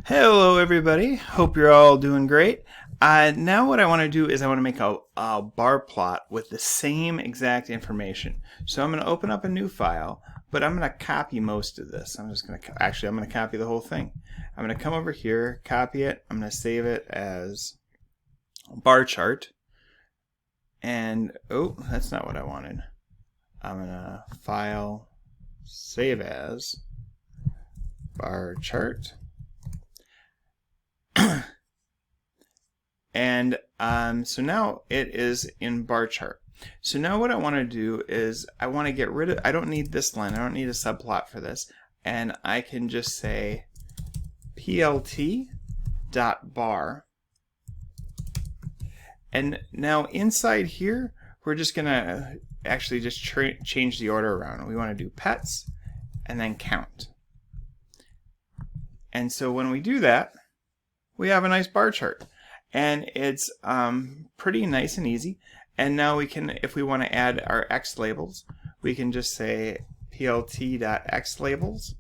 Hello everybody, hope you're all doing great. Now what I want to do is I want to make a bar plot with the same exact information. So I'm going to open up a new file, but I'm going to copy most of this. I'm going to copy the whole thing. I'm going to come over here, copy it, I'm going to save it as bar chart. And, oh, that's not what I wanted. I'm going to file, save as bar chart. And so now it is in bar chart. So now what I want to do is I want to get rid of, I don't need this line, I don't need a subplot for this, and I can just say plt.bar. And now inside here we're just gonna actually just change the order around. We want to do pets and then count. And so when we do that, we have a nice bar chart. And it's pretty nice and easy. And now we can, if we want to add our X labels, we can just say plt.xlabels.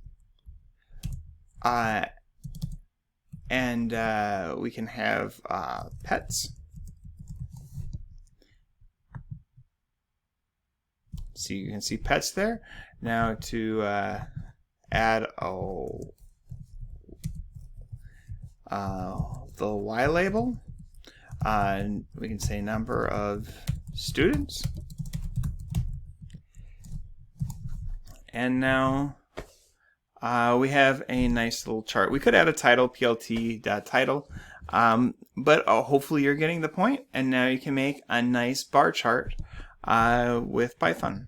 And we can have pets. So you can see pets there. Now to add the Y label, we can say number of students, and now we have a nice little chart. We could add a title, plt.title, but hopefully you're getting the point, and now you can make a nice bar chart with Python.